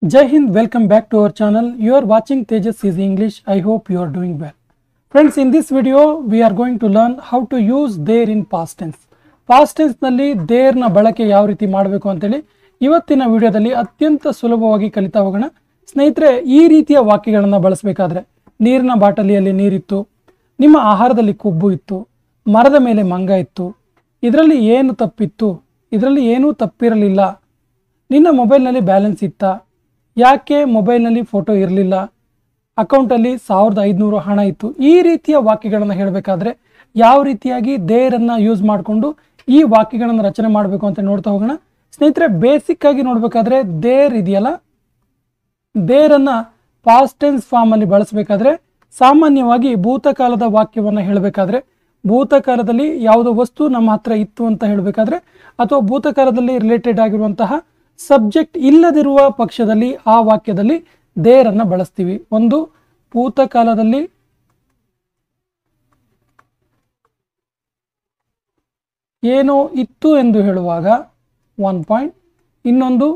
Jai Hind, welcome back to our channel. You are watching Tejas Easy English. I hope you are doing well. Friends, in this video, we are going to learn how to use there in past tense. Past tense ನಲ್ಲಿ there ನ ಬಳಕೆ ಯಾವ ರೀತಿ ಮಾಡಬೇಕು ಅಂತೇಳಿ ಇವತ್ತಿನ ವಿಡಿಯೋದಲ್ಲಿ ಅತ್ಯಂತ ಸುಲಭವಾಗಿ ಕಲಿತಾ ಹೋಗೋಣ. ಸ್ನೇಹಿತರೆ, ಈ ರೀತಿಯ ವಾಕ್ಯಗಳನ್ನು ಬಳಸಬೇಕಾದ್ರೆ ನೀರಿನ ಬಾಟಲಿಯಲ್ಲಿ ನೀರಿತ್ತು, ನಿಮ್ಮ ಆಹಾರದಲ್ಲಿ ಕೊಬ್ಬು ಇತ್ತು, ಮರದ ಮೇಲೆ ಮಂಗ ಇತ್ತು, ಇದರಲ್ಲಿ ಏನು ತಪ್ಪಿತ್ತು, ಇದರಲ್ಲಿ ಏನೂ ತಪ್ಪಿರಲಿಲ್ಲ, ನಿನ್ನ ಮೊಬೈಲ್ನಲ್ಲಿ ಬ್ಯಾಲೆನ್ಸ್ ಇತ್ತಾ, ಯಾಕೆ ಮೊಬೈಲ್ನಲ್ಲಿ ಫೋಟೋ ಇರಲಿಲ್ಲ, ಅಕೌಂಟಲ್ಲಿ 1500 ಹಣ ಇತ್ತು. ಈ ರೀತಿಯ ವಾಕ್ಯಗಳನ್ನು ಹೇಳಬೇಕಾದ್ರೆ ಯಾವ ರೀತಿಯಾಗಿ ದೇರನ್ನು ಯೂಸ್ ಮಾಡಿಕೊಂಡು ಈ ವಾಕ್ಯಗಳನ್ನು ರಚನೆ ಮಾಡಬೇಕು ಅಂತ ನೋಡ್ತಾ ಹೋಗೋಣ. ಸ್ನೇಹಿತರೆ, ಬೇಸಿಕ್ ಆಗಿ ನೋಡಬೇಕಾದ್ರೆ ದೇರ್ ಇದೆಯಲ್ಲ, ದೇರನ್ನು ಪಾಸ್ಟ್ ಟೆನ್ಸ್ ಫಾರ್ಮಲ್ಲಿ ಬಳಸಬೇಕಾದ್ರೆ ಸಾಮಾನ್ಯವಾಗಿ ಭೂತಕಾಲದ ವಾಕ್ಯವನ್ನು ಹೇಳಬೇಕಾದ್ರೆ ಭೂತಕಾಲದಲ್ಲಿ ಯಾವುದೋ ವಸ್ತು ನಮ್ಮ ಹತ್ರ ಇತ್ತು ಅಂತ ಹೇಳಬೇಕಾದ್ರೆ ಅಥವಾ ಭೂತಕಾಲದಲ್ಲಿ ರಿಲೇಟೆಡ್ ಆಗಿರುವಂತಹ ಸಬ್ಜೆಕ್ಟ್ ಇಲ್ಲದಿರುವ ಪಕ್ಷದಲ್ಲಿ ಆ ವಾಕ್ಯದಲ್ಲಿ ದೇರನ್ನು ಬಳಸ್ತೀವಿ. ಒಂದು ಭೂತಕಾಲದಲ್ಲಿ ಏನೋ ಇತ್ತು ಎಂದು ಹೇಳುವಾಗ 1 ಪಾಯಿಂಟ್. ಇನ್ನೊಂದು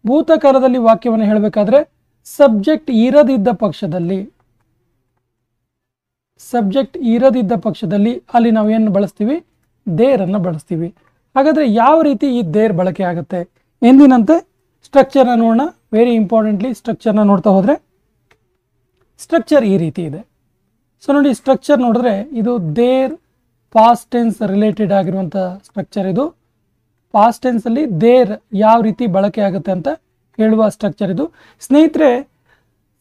ಭೂತಕಾಲದಲ್ಲಿ ವಾಕ್ಯವನ್ನು ಹೇಳಬೇಕಾದ್ರೆ ಸಬ್ಜೆಕ್ಟ್ ಇರದಿದ್ದ ಪಕ್ಷದಲ್ಲಿ ಅಲ್ಲಿ ನಾವು ಏನು ಬಳಸ್ತೀವಿ, ದೇರನ್ನು ಬಳಸ್ತೀವಿ. ಹಾಗಾದರೆ ಯಾವ ರೀತಿ ಈ ದೇರ್ ಬಳಕೆ ಆಗುತ್ತೆ ಎಂದಿನಂತೆ ಸ್ಟ್ರಕ್ಚರ್ನ ನೋಡೋಣ. ವೆರಿ ಇಂಪಾರ್ಟೆಂಟ್ಲಿ ಸ್ಟ್ರಕ್ಚರ್ನ ನೋಡ್ತಾ ಹೋದರೆ ಸ್ಟ್ರಕ್ಚರ್ ಈ ರೀತಿ ಇದೆ. ಸೊ ನೋಡಿ, ಸ್ಟ್ರಕ್ಚರ್ ನೋಡಿದ್ರೆ ಇದು ದೇರ್ ಪಾಸ್ಟ್ ಟೆನ್ಸ್ ರಿಲೇಟೆಡ್ ಆಗಿರುವಂಥ ಸ್ಟ್ರಕ್ಚರ್. ಇದು ಪಾಸ್ಟ್ ಟೆನ್ಸಲ್ಲಿ ದೇರ್ ಯಾವ ರೀತಿ ಬಳಕೆ ಆಗುತ್ತೆ ಅಂತ ಹೇಳುವ ಸ್ಟ್ರಕ್ಚರ್ ಇದು. ಸ್ನೇಹಿತರೆ,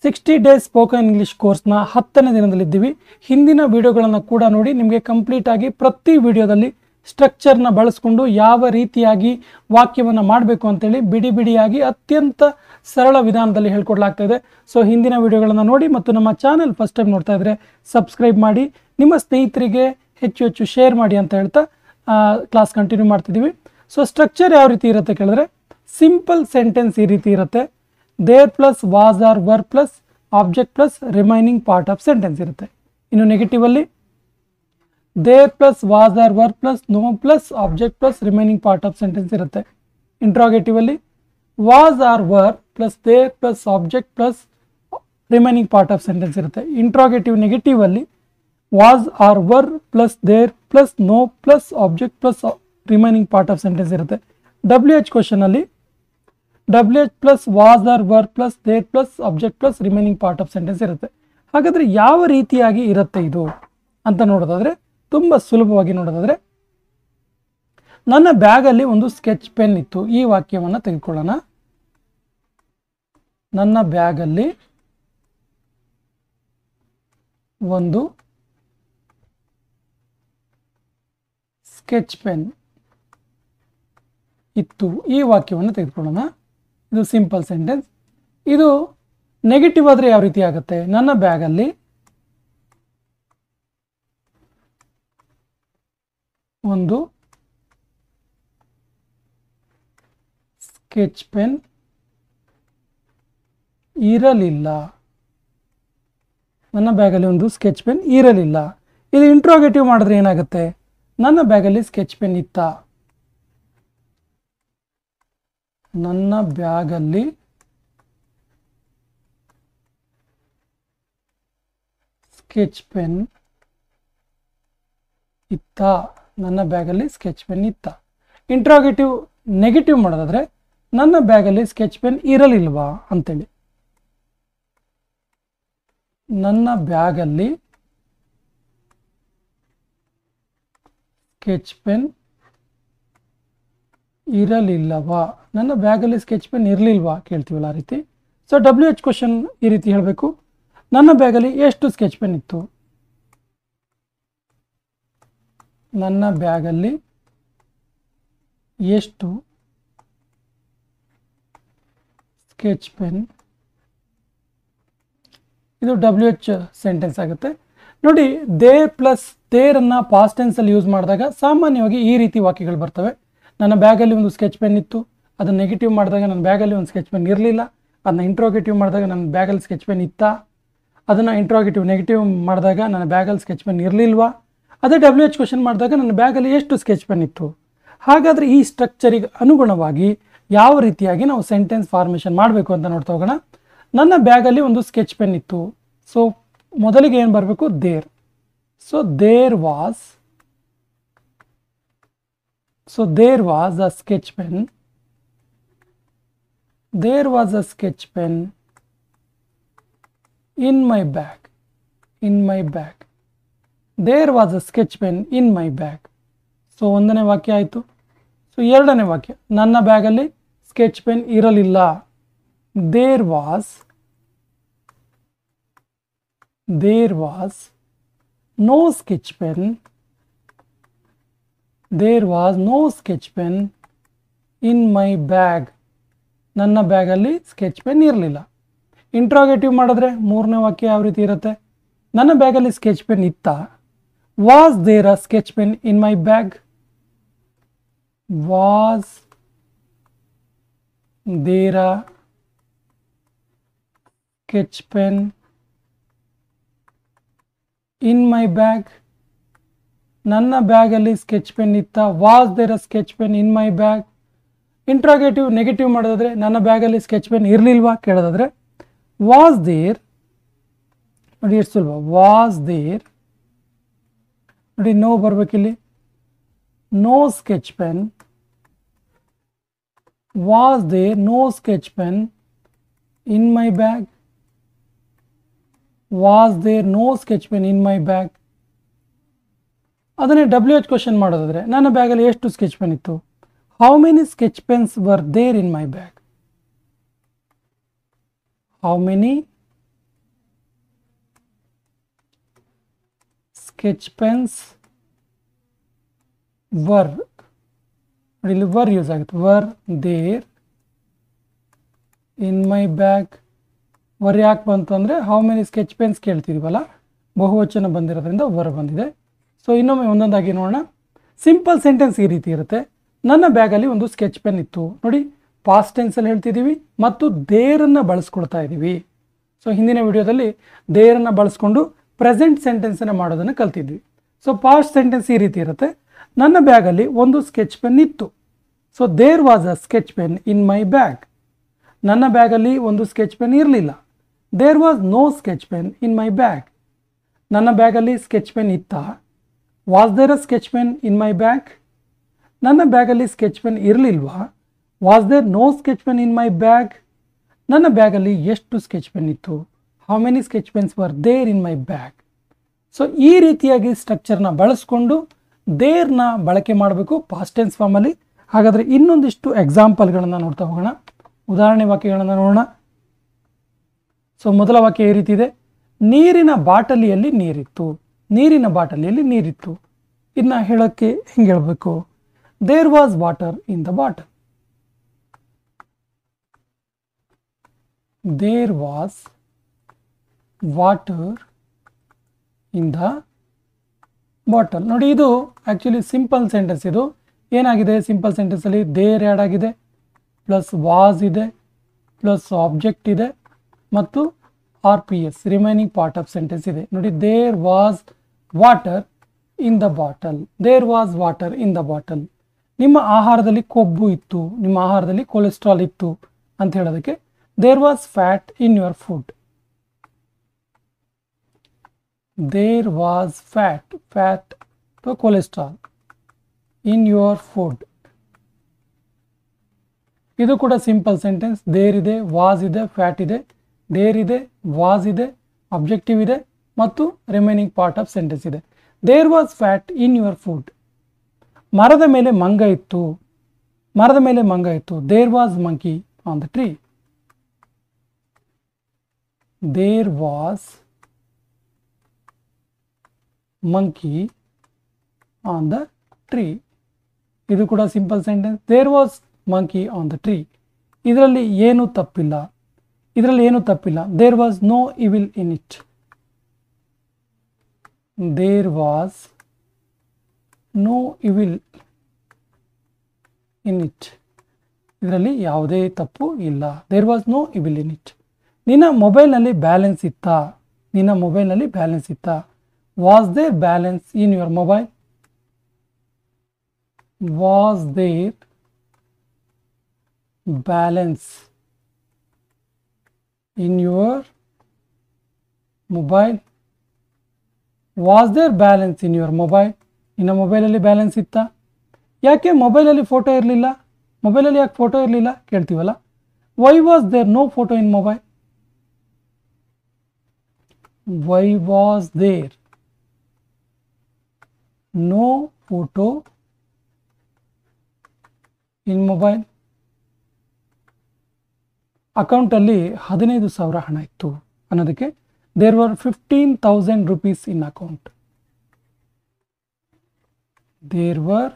60 ಡೇಸ್ ಸ್ಪೋಕನ್ ಇಂಗ್ಲೀಷ್ ಕೋರ್ಸ್ನ 10ನೇ ದಿನದಲ್ಲಿದ್ದೀವಿ. ಹಿಂದಿನ ವಿಡಿಯೋಗಳನ್ನು ಕೂಡ ನೋಡಿ, ನಿಮಗೆ ಕಂಪ್ಲೀಟ್ ಆಗಿ ಪ್ರತಿ ವಿಡಿಯೋದಲ್ಲಿ ಸ್ಟ್ರಕ್ಚರ್ನ ಬಳಸ್ಕೊಂಡು ಯಾವ ರೀತಿಯಾಗಿ ವಾಕ್ಯವನ್ನು ಮಾಡಬೇಕು ಅಂತೇಳಿ ಬಿಡಿ ಬಿಡಿಯಾಗಿ ಅತ್ಯಂತ ಸರಳ ವಿಧಾನದಲ್ಲಿ ಹೇಳ್ಕೊಡ್ಲಾಗ್ತಾ ಇದೆ. ಸೊ ಹಿಂದಿನ ವಿಡಿಯೋಗಳನ್ನು ನೋಡಿ ಮತ್ತು ನಮ್ಮ ಚಾನಲ್ ಫಸ್ಟ್ ಟೈಮ್ ನೋಡ್ತಾ ಇದ್ದರೆ ಸಬ್ಸ್ಕ್ರೈಬ್ ಮಾಡಿ, ನಿಮ್ಮ ಸ್ನೇಹಿತರಿಗೆ ಹೆಚ್ಚು ಹೆಚ್ಚು ಶೇರ್ ಮಾಡಿ ಅಂತ ಹೇಳ್ತಾ ಕ್ಲಾಸ್ ಕಂಟಿನ್ಯೂ ಮಾಡ್ತಿದ್ದೀವಿ. ಸೊ ಸ್ಟ್ರಕ್ಚರ್ ಯಾವ ರೀತಿ ಇರುತ್ತೆ ಕೇಳಿದ್ರೆ, ಸಿಂಪಲ್ ಸೆಂಟೆನ್ಸ್ ಈ ರೀತಿ ಇರುತ್ತೆ. There plus was are were plus object plus remaining part of sentence ಇರುತ್ತೆ. ಇನ್ನು ನೆಗೆಟಿವ್ ಅಲ್ಲಿ there plus was are were plus no plus object plus remaining part of sentence ಇರುತ್ತೆ. ಇಂಟ್ರಾಗೇಟಿವ್ ಅಲ್ಲಿ was are were plus there plus object plus remaining part of sentence ಇರುತ್ತೆ. Interrogative negative ಅಲ್ಲಿ was are were plus there plus no plus object plus remaining part of sentence ಇರುತ್ತೆ. WH question ಅಲ್ಲಿ WH plus was are were plus there plus object plus remaining part of sentence ಇರುತ್ತೆ. ಹಾಗಾದರೆ ಯಾವ ರೀತಿಯಾಗಿ ಇರುತ್ತೆ ಇದು ಅಂತ ನೋಡೋದಾದರೆ, ತುಂಬ ಸುಲಭವಾಗಿ ನೋಡೋದಾದರೆ, ನನ್ನ ಬ್ಯಾಗಲ್ಲಿ ಒಂದು ಸ್ಕೆಚ್ ಪೆನ್ ಇತ್ತು. ಈ ವಾಕ್ಯವನ್ನು ತೆಗೆದುಕೊಳ್ಳೋಣ. ನನ್ನ ಬ್ಯಾಗಲ್ಲಿ ಒಂದು ಸ್ಕೆಚ್ ಪೆನ್ ಇತ್ತು. ಈ ವಾಕ್ಯವನ್ನು ತೆಗೆದುಕೊಳ್ಳೋಣ. ಇದು ಸಿಂಪಲ್ ಸೆಂಟೆನ್ಸ್. ಇದು ನೆಗೆಟಿವ್ ಆದರೆ ಯಾವ ರೀತಿ ಆಗುತ್ತೆ, ನನ್ನ ಬ್ಯಾಗಲ್ಲಿ ಒಂದು ಸ್ಕೆಚ್ ಪೆನ್ ಇರಲಿಲ್ಲ. ನನ್ನ ಬ್ಯಾಗಲ್ಲಿ ಒಂದು ಸ್ಕೆಚ್ ಪೆನ್ ಇರಲಿಲ್ಲ. ಇದು ಇಂಟ್ರೋಗೇಟಿವ್ ಮಾಡಿದ್ರೆ ಏನಾಗುತ್ತೆ, ನನ್ನ ಬ್ಯಾಗಲ್ಲಿ ಸ್ಕೆಚ್ ಪೆನ್ ಇತ್ತಾ, ನನ್ನ ಬ್ಯಾಗಲ್ಲಿ ಸ್ಕೆಚ್ ಪೆನ್ ಇತ್ತಾ, ನನ್ನ ಬ್ಯಾಗಲ್ಲಿ ಸ್ಕೆಚ್ ಪೆನ್ ಇತ್ತಾ. ಇಂಟ್ರಾಗೇಟಿವ್ ನೆಗೆಟಿವ್ ಮಾಡೋದಾದ್ರೆ ನನ್ನ ಬ್ಯಾಗಲ್ಲಿ ಸ್ಕೆಚ್ ಪೆನ್ ಇರಲಿಲ್ವಾ ಅಂತೇಳಿ. ನನ್ನ ಬ್ಯಾಗಲ್ಲಿ ಸ್ಕೆಚ್ ಪೆನ್ ಇರಲಿಲ್ಲವಾ, ನನ್ನ ಬ್ಯಾಗಲ್ಲಿ ಸ್ಕೆಚ್ ಪೆನ್ ಇರಲಿಲ್ವಾ ಕೇಳ್ತೀವಲ್ಲ ಆ ರೀತಿ. ಸೊ WH ಕ್ವಶನ್ ಈ ರೀತಿ ಹೇಳಬೇಕು, ನನ್ನ ಬ್ಯಾಗಲ್ಲಿ ಎಷ್ಟು ಸ್ಕೆಚ್ ಪೆನ್ ಇತ್ತು, ನನ್ನ ಬ್ಯಾಗಲ್ಲಿ ಎಷ್ಟು ಸ್ಕೆಚ್ ಪೆನ್. ಇದು WH ಸೆಂಟೆನ್ಸ್ ಆಗುತ್ತೆ. ನೋಡಿ, ದೇರ್ ಪ್ಲಸ್ ದೇರನ್ನು ಪಾಸ್ಟ್ ಟೆನ್ಸಲ್ಲಿ ಯೂಸ್ ಮಾಡಿದಾಗ ಸಾಮಾನ್ಯವಾಗಿ ಈ ರೀತಿ ವಾಕ್ಯಗಳು ಬರ್ತವೆ. ನನ್ನ ಬ್ಯಾಗಲ್ಲಿ ಒಂದು ಸ್ಕೆಚ್ ಪೆನ್ ಇತ್ತು, ಅದನ್ನು ನೆಗೆಟಿವ್ ಮಾಡಿದಾಗ ನನ್ನ ಬ್ಯಾಗಲ್ಲಿ ಒಂದು ಸ್ಕೆಚ್ ಪೆನ್ ಇರಲಿಲ್ಲ. ಅದನ್ನು ಇಂಟ್ರೋಗೇಟಿವ್ ಮಾಡಿದಾಗ ನನ್ನ ಬ್ಯಾಗಲ್ಲಿ ಸ್ಕೆಚ್ ಪೆನ್ ಇತ್ತಾ, ಅದನ್ನು ಇಂಟ್ರೋಗೇಟಿವ್ ನೆಗೆಟಿವ್ ಮಾಡಿದಾಗ ನನ್ನ ಬ್ಯಾಗಲ್ಲಿ ಸ್ಕೆಚ್ ಪೆನ್ ಇರಲಿಲ್ವಾ. ಅದೇ WH ಕ್ವಶನ್ ಮಾಡಿದಾಗ ನನ್ನ ಬ್ಯಾಗಲ್ಲಿ ಎಷ್ಟು ಸ್ಕೆಚ್ ಪೆನ್ ಇತ್ತು. ಹಾಗಾದರೆ ಈ ಸ್ಟ್ರಕ್ಚರಿಗೆ ಅನುಗುಣವಾಗಿ ಯಾವ ರೀತಿಯಾಗಿ ನಾವು ಸೆಂಟೆನ್ಸ್ ಫಾರ್ಮೇಷನ್ ಮಾಡಬೇಕು ಅಂತ ನೋಡ್ತಾ ಹೋಗೋಣ. ನನ್ನ ಬ್ಯಾಗಲ್ಲಿ ಒಂದು ಸ್ಕೆಚ್ ಪೆನ್ ಇತ್ತು. ಸೊ ಮೊದಲಿಗೆ ಏನು ಬರಬೇಕು, there. So there was a sketch pen. There was a sketch pen in my bag. There was a sketch pen in my bag. So ಒಂದನೇ ವಾಕ್ಯ ಆಯಿತು. ಸೊ ಎರಡನೇ ವಾಕ್ಯ, ನನ್ನ ಬ್ಯಾಗಲ್ಲಿ ಸ್ಕೆಚ್ ಪೆನ್ ಇರಲಿಲ್ಲ. There was no sketch pen. There was no sketch pen in my bag. ನನ್ನ ಬ್ಯಾಗಲ್ಲಿ ಸ್ಕೆಚ್ ಪೆನ್ ಇರಲಿಲ್ಲ. ಇಂಟ್ರಾಗೇಟಿವ್ ಮಾಡಿದ್ರೆ ಮೂರನೇ ವಾಕ್ಯ ಯಾವ ರೀತಿ ಇರುತ್ತೆ, ನನ್ನ ಬ್ಯಾಗಲ್ಲಿ ಸ್ಕೆಚ್ ಪೆನ್ ಇತ್ತಾ. Was there a sketch pen in my bag. Was there a sketch pen in my bag. ನನ್ನ ಬ್ಯಾಗಲ್ಲಿ ಸ್ಕೆಚ್ ಪೆನ್ ಇತ್ತಾ. Was there a sketch pen in my bag. Interrogative negative ಮಾಡೋದಾದ್ರೆ ನನ್ನ ಬ್ಯಾಗಲ್ಲಿ ಸ್ಕೆಚ್ ಪೆನ್ ಇರಲಿಲ್ವಾ ಕೇಳೋದಾದ್ರೆ was there. ನೋಡಿ ಎಷ್ಟು ಸುಲಭ, ವಾಸ್ ದೇರ್. ನೋಡಿ ನೋ ಬರ್ಬೇಕಿಲ್ಲಿ, no sketch pen. Was there no sketch pen in my bag. Was there no sketch pen in my bag. ಅದನ್ನೇ WH ಕ್ವಶನ್ ಮಾಡೋದಾದ್ರೆ ನನ್ನ ಬ್ಯಾಗಲ್ಲಿ ಎಷ್ಟು ಸ್ಕೆಚ್ ಪೆನ್ ಇತ್ತು. How many sketch pens were there in my bag. How many sketch pens were. ಇಲ್ಲಿ were use ಆಗುತ್ತೆ. Were there in my bag. Were ಯಾಕೆ ಬಂತು ಅಂದರೆ ಹೌ ಮೆನಿ ಸ್ಕೆಚ್ ಪೆನ್ಸ್ ಕೇಳ್ತಿದ್ದೀವಲ್ಲ, ಬಹುವಚನ ಬಂದಿರೋದ್ರಿಂದ ವರ್ ಬಂದಿದೆ. ಸೊ ಇನ್ನೊಮ್ಮೆ ಒಂದೊಂದಾಗಿ ನೋಡೋಣ. ಸಿಂಪಲ್ ಸೆಂಟೆನ್ಸ್ ಈ ರೀತಿ ಇರುತ್ತೆ, ನನ್ನ ಬ್ಯಾಗಲ್ಲಿ ಒಂದು ಸ್ಕೆಚ್ ಪೆನ್ ಇತ್ತು. ನೋಡಿ ಪಾಸ್ಟ್ ಟೆನ್ಸಲ್ಲಿ ಹೇಳ್ತಿದ್ದೀವಿ ಮತ್ತು ದೇರನ್ನು ಬಳಸ್ಕೊಳ್ತಾ ಇದ್ದೀವಿ. ಸೊ ಹಿಂದಿನ ವಿಡಿಯೋದಲ್ಲಿ ದೇರನ್ನು ಬಳಸ್ಕೊಂಡು ಪ್ರೆಸೆಂಟ್ ಸೆಂಟೆನ್ಸನ್ನು ಮಾಡೋದನ್ನು ಕಲ್ತಿದ್ವಿ. ಸೊ ಪಾಸ್ಟ್ ಸೆಂಟೆನ್ಸ್ ಈ ರೀತಿ ಇರುತ್ತೆ, ನನ್ನ ಬ್ಯಾಗಲ್ಲಿ ಒಂದು ಸ್ಕೆಚ್ ಪೆನ್ ಇತ್ತು. So there was a sketch pen in my bag. ನನ್ನ ಬ್ಯಾಗಲ್ಲಿ ಒಂದು ಸ್ಕೆಚ್ ಪೆನ್ ಇರಲಿಲ್ಲ. There was no sketch pen in my bag. ನನ್ನ ಬ್ಯಾಗಲ್ಲಿ ಸ್ಕೆಚ್ ಪೆನ್ ಇತ್ತಾ. Was there a sketch pen in my bag. ನನ್ನ ಬ್ಯಾಗಲ್ಲಿ ಸ್ಕೆಚ್ ಪೆನ್ ಇರಲಿಲ್ವಾ. Was there no sketch pen in my bag. ನನ್ನ ಬ್ಯಾಗಲ್ಲಿ ಎಷ್ಟು ಸ್ಕೆಚ್ ಪೆನ್ ಇತ್ತು. How many sketch pens were there in my bag. So ಈ ರೀತಿಯಾಗಿ ಸ್ಟ್ರಕ್ಚರ್ನ ಬಳಸ್ಕೊಂಡು ದೇರ್ನ ಬಳಕೆ ಮಾಡಬೇಕು ಪಾಸ್ಟ್ ಟೆನ್ಸ್ ಫಾರ್ಮಲ್ಲಿ. ಹಾಗಾದರೆ ಇನ್ನೊಂದಿಷ್ಟು ಎಕ್ಸಾಂಪಲ್ಗಳನ್ನು ನೋಡ್ತಾ ಹೋಗೋಣ, ಉದಾಹರಣೆ ವಾಕ್ಯಗಳನ್ನು ನೋಡೋಣ. ಸೊ ಮೊದಲ ವಾಕ್ಯ ಈ ರೀತಿ ಇದೆ, ನೀರಿನ ಬಾಟಲಿಯಲ್ಲಿ ನೀರಿತ್ತು. ನೀರಿನ ಬಾಟಲಿಯಲ್ಲಿ ನೀರಿತ್ತು. ಇದನ್ನ ಹೇಳೋಕ್ಕೆ ಹೆಂಗೆ ಹೇಳಬೇಕು, there was water in the bottle. There was water in the bottle. ನೋಡಿ ಇದು ಆ್ಯಕ್ಚುಲಿ ಸಿಂಪಲ್ ಸೆಂಟೆನ್ಸ್. ಇದು ಏನಾಗಿದೆ, ಸಿಂಪಲ್ ಸೆಂಟೆನ್ಸಲ್ಲಿ ದೇರ್ ಆ್ಯಡ್ ಆಗಿದೆ, ಪ್ಲಸ್ ವಾಸ್ ಇದೆ, ಪ್ಲಸ್ ಆಬ್ಜೆಕ್ಟ್ ಇದೆ ಮತ್ತು RPS remaining part of sentence ಇದೆ. ನೋಡಿ there was water in the bottle. There was water in the bottle. ನಿಮ್ಮ ಆಹಾರದಲ್ಲಿ ಕೊಬ್ಬು ಇತ್ತು, ನಿಮ್ಮ ಆಹಾರದಲ್ಲಿ ಕೊಲೆಸ್ಟ್ರಾಲ್ ಇತ್ತು ಅಂತ ಹೇಳೋದಕ್ಕೆ there was fat in your food. There was fat cholesterol in your food. ಇದು ಕೂಡ ಸಿಂಪಲ್ ಸೆಂಟೆನ್ಸ್. ದೇರ್ ಇದೆ, ವಾಸ್ ಇದೆ, ಫ್ಯಾಟ್ ಇದೆ. ದೇರ್ ಇದೆ, ವಾಸ್ ಇದೆ, ಅಬ್ಜೆಕ್ಟಿವ್ ಇದೆ ಮತ್ತು ರಿಮೈನಿಂಗ್ ಪಾರ್ಟ್ ಆಫ್ ಸೆಂಟೆನ್ಸ್ ಇದೆ. There was fat in your food. ಮರದ ಮೇಲೆ ಮಂಗ ಇತ್ತು. ಮರದ ಮೇಲೆ ಮಂಗ ಇತ್ತು. There was monkey on the tree. There was monkey on the tree. ಇದು ಕೂಡ simple sentence. There was monkey on the tree. ಇದರಲ್ಲಿ ಏನು ತಪ್ಪಿಲ್ಲ, ಇದರಲ್ಲಿ ಏನು ತಪ್ಪಿಲ್ಲ. There was no evil in it. There was no evil in it. ಇದರಲ್ಲಿ ಯಾವುದೇ ತಪ್ಪು ಇಲ್ಲ. There was no evil in it. ನಿನ್ನ ಮೊಬೈಲ್ನಲ್ಲಿ ಬ್ಯಾಲೆನ್ಸ್ ಇತ್ತಾ. ನಿನ್ನ ಮೊಬೈಲ್ನಲ್ಲಿ ಬ್ಯಾಲೆನ್ಸ್ ಇತ್ತಾ. Was there balance in your mobile. Was there balance in your mobile? Was there balance in your mobile? ನಿನ್ನ ಮೊಬೈಲಲ್ಲಿ ಬ್ಯಾಲೆನ್ಸ್ ಇತ್ತಾ? ಯಾಕೆ ಮೊಬೈಲಲ್ಲಿ ಫೋಟೋ ಇರಲಿಲ್ಲ? ಮೊಬೈಲಲ್ಲಿ ಯಾಕೆ ಫೋಟೋ ಇರಲಿಲ್ಲ ಕೇಳ್ತೀವಲ್ಲ. Why was there no photo in mobile? Why was there no photo in mobile? ಅಕೌಂಟಲ್ಲಿ 15,000 ಹಣ ಇತ್ತು ಅನ್ನೋದಕ್ಕೆ there were 15,000 rupees in account. There were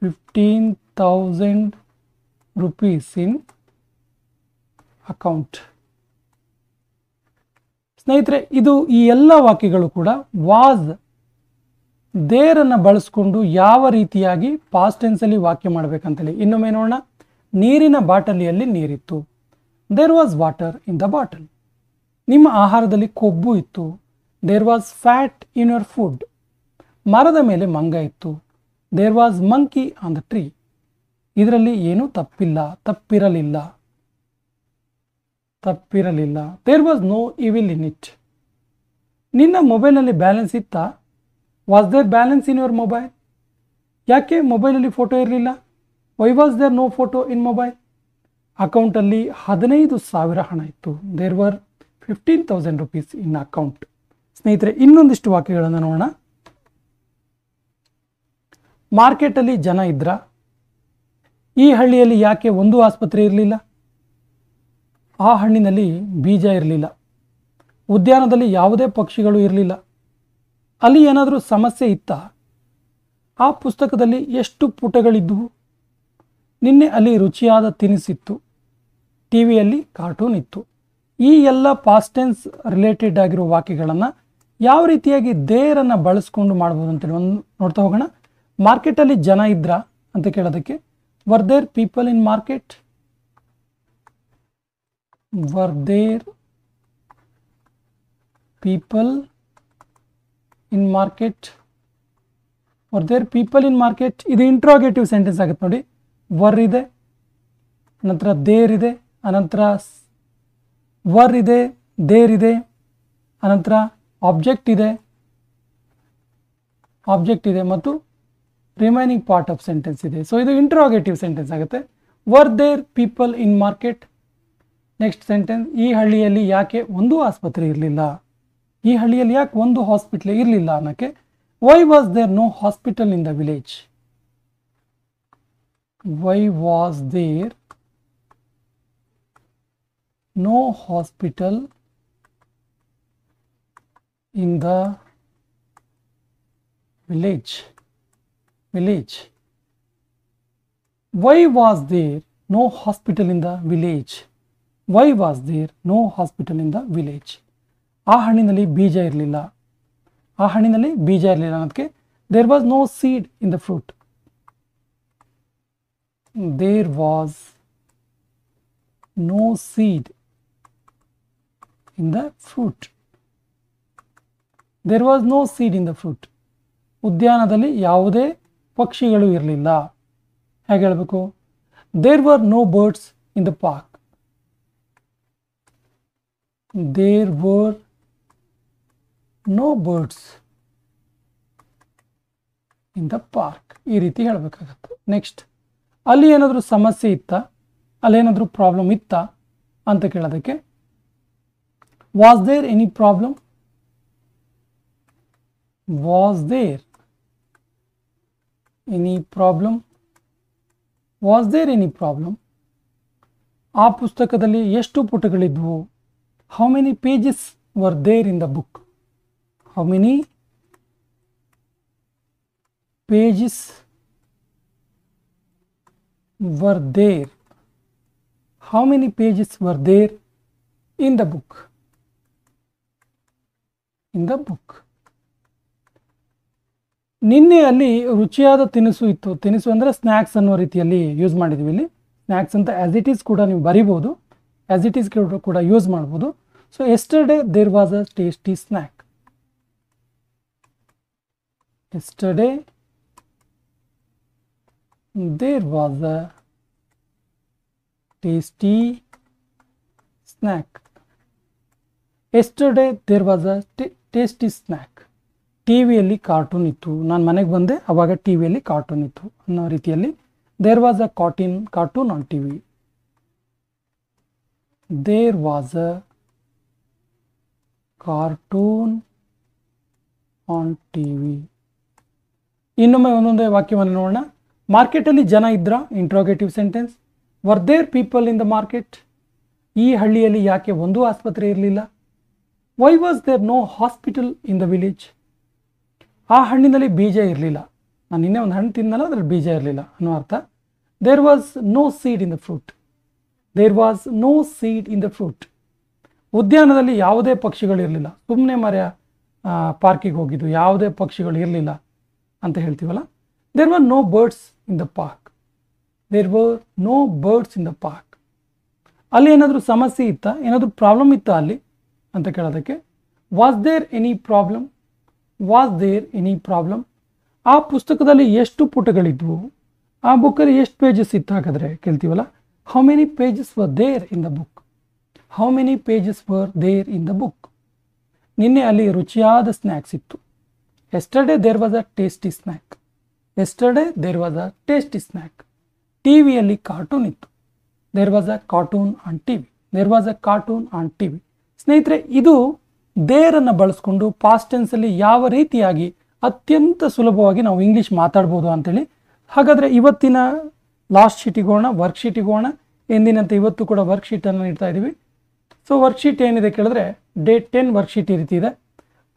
15,000 rupees in account. ಸ್ನೇಹಿತರೆ, ಇದು ಈ ಎಲ್ಲ ವಾಕ್ಯಗಳು ಕೂಡ ವಾಸ್ ದೇರನ್ನು ಬಳಸ್ಕೊಂಡು ಯಾವ ರೀತಿಯಾಗಿ ಪಾಸ್ಟ್ ಟೆನ್ಸಲ್ಲಿ ವಾಕ್ಯ ಮಾಡಬೇಕಂತೇಳಿ. ಇನ್ನೊಮ್ಮೆ ನೋಡೋಣ. ನೀರಿನ ಬಾಟಲಿಯಲ್ಲಿ ನೀರಿತ್ತು. There was water in the bottle. ನಿಮ್ಮ ಆಹಾರದಲ್ಲಿ ಕೊಬ್ಬು ಇತ್ತು. There was fat in your food. ಮರದ ಮೇಲೆ ಮಂಗ ಇತ್ತು. There was monkey on the tree. ಇದರಲ್ಲಿ ಏನೂ ತಪ್ಪಿಲ್ಲ, ತಪ್ಪಿರಲಿಲ್ಲ. There was no evil in it. ನಿನ್ನ ಮೊಬೈಲ್ನಲ್ಲಿ ಬ್ಯಾಲೆನ್ಸ್ ಇತ್ತಾ? Was there balance in your mobile? ಯಾಕೆ ಮೊಬೈಲಲ್ಲಿ ಫೋಟೋ ಇರಲಿಲ್ಲ? Why was there no photo in mobile? ಅಕೌಂಟಲ್ಲಿ 15,000 ಹಣ ಇತ್ತು. There were 15,000 rupees in account. ಸ್ನೇಹಿತರೆ, ಇನ್ನೊಂದಿಷ್ಟು ವಾಕ್ಯಗಳನ್ನು ನೋಡೋಣ. ಮಾರ್ಕೆಟಲ್ಲಿ ಜನ ಇದ್ರ? ಈ ಹಳ್ಳಿಯಲ್ಲಿ ಯಾಕೆ ಒಂದು ಆಸ್ಪತ್ರೆ ಇರಲಿಲ್ಲ? ಆ ಹಣ್ಣಿನಲ್ಲಿ ಬೀಜ ಇರಲಿಲ್ಲ. ಉದ್ಯಾನದಲ್ಲಿ ಯಾವುದೇ ಪಕ್ಷಿಗಳು ಇರಲಿಲ್ಲ. ಅಲ್ಲಿ ಏನಾದರೂ ಸಮಸ್ಯೆ ಇತ್ತಾ? ಆ ಪುಸ್ತಕದಲ್ಲಿ ಎಷ್ಟು ಪುಟಗಳಿದ್ದವು? ನಿನ್ನೆ ಅಲ್ಲಿ ರುಚಿಯಾದ ತಿನಿಸಿತ್ತು. ಟಿವಿಯಲ್ಲಿ ಕಾರ್ಟೂನ್ ಇತ್ತು. ಈ ಎಲ್ಲ ಪಾಸ್ಟ್ ಟೆನ್ಸ್ ರಿಲೇಟೆಡ್ ಆಗಿರೋ ವಾಕ್ಯಗಳನ್ನು ಯಾವ ರೀತಿಯಾಗಿ ದೇರನ್ನು ಬಳಸ್ಕೊಂಡು ಮಾಡ್ಬೋದು ಅಂತೇಳಿ ಒಂದು ನೋಡ್ತಾ ಹೋಗೋಣ. ಮಾರ್ಕೆಟಲ್ಲಿ ಜನ ಇದ್ರ ಅಂತ ಕೇಳೋದಕ್ಕೆ were there people in market? Were there people in market? Were there people in market ಇದು ಇಂಟ್ರೋಗೇಟಿವ್ ಸೆಂಟೆನ್ಸ್ ಆಗುತ್ತೆ ನೋಡಿ. ವರ್ ಇದೆ, ಅನಂತರ ದೇರ್ ಇದೆ, ಅನಂತರ ವರ್ ಇದೆ, ದೇರ್ ಇದೆ, ಅನಂತರ ಆಬ್ಜೆಕ್ಟ್ ಇದೆ ಮತ್ತು ರಿಮೈನಿಂಗ್ ಪಾರ್ಟ್ ಆಫ್ ಸೆಂಟೆನ್ಸ್ ಇದೆ. ಸೊ ಇದು ಇಂಟ್ರೋಗೇಟಿವ್ ಸೆಂಟೆನ್ಸ್ ಆಗುತ್ತೆ. Were there people in market? Next sentence, ಈ ಹಳ್ಳಿಯಲ್ಲಿ ಯಾಕೆ ಒಂದು ಆಸ್ಪತ್ರೆ ಇರಲಿಲ್ಲ? ಈ ಹಳ್ಳಿಯಲ್ಲಿ ಯಾಕೆ ಒಂದು ಹಾಸ್ಪಿಟಲ್ ಇರಲಿಲ್ಲ ಅನ್ನೋಕ್ಕೆ why was there no hospital in the village? Why was there no hospital in the village? Why was there no hospital in the village? Why was there no hospital in the village? ಆ ಹಣ್ಣಿನಲ್ಲಿ ಬೀಜ ಇರಲಿಲ್ಲ. ಅನ್ನೋದಕ್ಕೆ there was no seed in the fruit. There was no seed in the fruit. There was no seed in the fruit. ಉದ್ಯಾನದಲ್ಲಿ ಯಾವುದೇ ಪಕ್ಷಿಗಳು ಇರಲಿಲ್ಲ. ಹೇಗೆ ಹೇಳಬೇಕು? There were no birds in the park. There were no birds in the park. ಈ ರೀತಿ ಹೇಳಬೇಕಾಗತ್ತೆ. Next, ಅಲ್ಲಿ ಏನಾದರೂ ಸಮಸ್ಯೆ ಇತ್ತಾ? ಅಲ್ಲೇನಾದರೂ ಪ್ರಾಬ್ಲಮ್ ಇತ್ತಾ ಅಂತ ಕೇಳೋದಕ್ಕೆ was there any problem? Was there any problem? Was there any problem? ಆ ಪುಸ್ತಕದಲ್ಲಿ ಎಷ್ಟು ಪುಟಗಳಿದ್ವು? How many pages were there in the book? How many pages were there? How many pages were there in the book? In the book. ನಿನ್ನೆ ಅಲ್ಲಿ ರುಚಿಯಾದ ತಿನಿಸು ಇತ್ತು. ತಿನಿಸು ಅಂದರೆ ಸ್ನ್ಯಾಕ್ಸ್ ಅನ್ನೋ ರೀತಿಯಲ್ಲಿ ಯೂಸ್ ಮಾಡಿದ್ವಿ. ಇಲ್ಲಿ ಸ್ನ್ಯಾಕ್ಸ್ ಅಂತ ಆ್ಯಸ್ ಇಟ್ ಈಸ್ ಕೂಡ ನೀವು ಬರಿಬೋದು, ಆ್ಯಸ್ ಇಟ್ ಈಸ್ ಕೂಡ ಯೂಸ್ ಮಾಡ್ಬೋದು. So yesterday there was a tasty snack. Yesterday there was a tasty snack. Yesterday there was a tasty snack. ಟಿವಿಯಲ್ಲಿ ಕಾರ್ಟೂನ್ ಇತ್ತು, ನಾನು ಮನೆಗೆ ಬಂದೆ ಆವಾಗ ಟಿವಿಯಲ್ಲಿ ಕಾರ್ಟೂನ್ ಇತ್ತು ಅನ್ನೋ ರೀತಿಯಲ್ಲಿ there was a cartoon on TV. There was a cartoon on TV. ಇನ್ನೊಮ್ಮೆ ಒಂದೊಂದೇ ವಾಕ್ಯವನ್ನು ನೋಡೋಣ. ಮಾರ್ಕೆಟಲ್ಲಿ ಜನ ಇದ್ರ, interrogative sentence. Were there people in the market. ಈ ಹಳ್ಳಿಯಲ್ಲಿ ಯಾಕೆ ಒಂದು ಆಸ್ಪತ್ರೆ ಇರಲಿಲ್ಲ. Why was there no hospital in the village. ಆ ಹಣ್ಣಿನಲ್ಲಿ ಬೀಜ ಇರಲಿಲ್ಲ, ನಾನು ನಿನ್ನೆ ಒಂದು ಹಣ್ಣು ತಿನ್ನಲ್ಲ ಅದ್ರಲ್ಲಿ ಬೀಜ ಇರಲಿಲ್ಲ ಅನ್ನೋ ಅರ್ಥ. There was no seed in the fruit. There was no seed in the fruit. ಉದ್ಯಾನದಲ್ಲಿ ಯಾವುದೇ ಪಕ್ಷಿಗಳಿರಲಿಲ್ಲ, ಸುಮ್ಮನೆ ಮರ ಪಾರ್ಕಿಗೆ ಹೋಗಿದ್ದು, ಯಾವುದೇ ಪಕ್ಷಿಗಳು ಇರಲಿಲ್ಲ ಅಂತ ಹೇಳ್ತೀವಲ್ಲ. There were no birds in the park. There were no birds in the park. ಅಲ್ಲಿ ಏನಾದರೂ ಸಮಸ್ಯೆ ಇತ್ತಾ, ಏನಾದರೂ ಪ್ರಾಬ್ಲಮ್ ಇತ್ತಾ ಅಲ್ಲಿ ಅಂತ ಕೇಳೋದಕ್ಕೆ was there any problem. Was there any problem. ಆ ಪುಸ್ತಕದಲ್ಲಿ ಎಷ್ಟು ಪುಟಗಳಿದ್ವು, ಆ ಬುಕ್ಕಲ್ಲಿ ಎಷ್ಟು ಪೇಜಸ್ ಇತ್ತು ಹಾಗಾದರೆ ಕೇಳ್ತೀವಲ್ಲ. How many pages were there in the book. How many pages were there in the book. ನಿನ್ನೆ ಅಲ್ಲಿ ರುಚಿಯಾದ ಸ್ನ್ಯಾಕ್ಸ್ ಇತ್ತು. Yesterday there was a tasty snack. Yesterday there was a tasty snack. ಟಿವಿಯಲ್ಲಿ ಕಾರ್ಟೂನ್ ಇತ್ತು. There was a cartoon on TV. There was a cartoon on TV. ಸ್ನೇಹಿತರೆ, ಇದು ದೇರನ್ನು ಬಳಸ್ಕೊಂಡು past ಟೆನ್ಸಲ್ಲಿ ಯಾವ ರೀತಿಯಾಗಿ ಅತ್ಯಂತ ಸುಲಭವಾಗಿ ನಾವು ಇಂಗ್ಲೀಷ್ ಮಾತಾಡ್ಬೋದು ಅಂತೇಳಿ. ಹಾಗಾದರೆ ಇವತ್ತಿನ ಲಾಸ್ಟ್ ಶೀಟಿಗೆ ಹೋಗೋಣ, ವರ್ಕ್ಶೀಟಿಗೆ ಹೋಗೋಣ. ಎಂದಿನಂತೆ ಇವತ್ತು ಕೂಡ ವರ್ಕ್ಶೀಟನ್ನು ನೀಡ್ತಾ ಇದ್ದೀವಿ. ಸೊ ವರ್ಕ್ಶೀಟ್ ಏನಿದೆ ಕೇಳಿದ್ರೆ ಡೇ 10 ವರ್ಕ್ಶೀಟ್ ಈ ರೀತಿ ಇದೆ.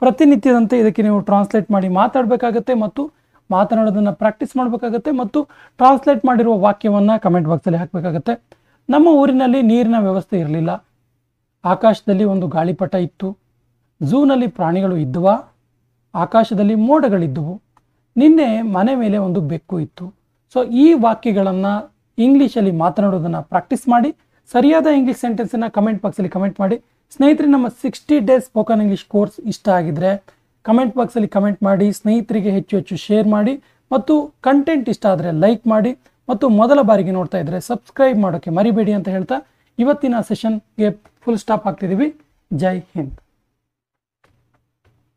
ಪ್ರತಿನಿತ್ಯದಂತೆ ಇದಕ್ಕೆ ನೀವು ಟ್ರಾನ್ಸ್ಲೇಟ್ ಮಾಡಿ ಮಾತಾಡಬೇಕಾಗತ್ತೆ ಮತ್ತು ಮಾತನಾಡೋದನ್ನು ಪ್ರಾಕ್ಟೀಸ್ ಮಾಡಬೇಕಾಗತ್ತೆ ಮತ್ತು ಟ್ರಾನ್ಸ್ಲೇಟ್ ಮಾಡಿರುವ ವಾಕ್ಯವನ್ನು ಕಮೆಂಟ್ ಬಾಕ್ಸಲ್ಲಿ ಹಾಕಬೇಕಾಗತ್ತೆ. ನಮ್ಮ ಊರಿನಲ್ಲಿ ನೀರಿನ ವ್ಯವಸ್ಥೆ ಇರಲಿಲ್ಲ. ಆಕಾಶದಲ್ಲಿ ಒಂದು ಗಾಳಿಪಟ ಇತ್ತು. ಝೂನಲ್ಲಿ ಪ್ರಾಣಿಗಳು ಇದ್ದವಾ. ಆಕಾಶದಲ್ಲಿ ಮೋಡಗಳಿದ್ದವು. ನಿನ್ನೆ ಮನೆ ಮೇಲೆ ಒಂದು ಬೆಕ್ಕು ಇತ್ತು. ಸೊ ಈ ವಾಕ್ಯಗಳನ್ನು ಇಂಗ್ಲೀಷಲ್ಲಿ ಮಾತನಾಡೋದನ್ನು ಪ್ರಾಕ್ಟೀಸ್ ಮಾಡಿ ಸರಿಯಾದ ಇಂಗ್ಲೀಷ್ ಸೆಂಟೆನ್ಸನ್ನು ಕಮೆಂಟ್ ಬಾಕ್ಸಲ್ಲಿ ಕಮೆಂಟ್ ಮಾಡಿ. ಸ್ನೇಹಿತರೆ, ನಮ್ಮ 60 ಡೇಸ್ ಸ್ಪೋಕನ್ ಇಂಗ್ಲೀಷ್ ಕೋರ್ಸ್ ಇಷ್ಟ ಆಗಿದ್ರೆ ಕಮೆಂಟ್ ಬಾಕ್ಸಲ್ಲಿ ಕಮೆಂಟ್ ಮಾಡಿ, ಸ್ನೇಹಿತರಿಗೆ ಹೆಚ್ಚು ಹೆಚ್ಚು ಶೇರ್ ಮಾಡಿ ಮತ್ತು ಕಂಟೆಂಟ್ ಇಷ್ಟ ಆದರೆ ಲೈಕ್ ಮಾಡಿ ಮತ್ತು ಮೊದಲ ಬಾರಿಗೆ ನೋಡ್ತಾ ಇದ್ದರೆ ಸಬ್ಸ್ಕ್ರೈಬ್ ಮಾಡೋಕ್ಕೆ ಮರಿಬೇಡಿ ಅಂತ ಹೇಳ್ತಾ ಇವತ್ತಿನ ಸೆಷನ್ಗೆ ಫುಲ್ ಸ್ಟಾಪ್ ಆಗ್ತಿದ್ದೀವಿ. ಜೈ ಹಿಂದ್.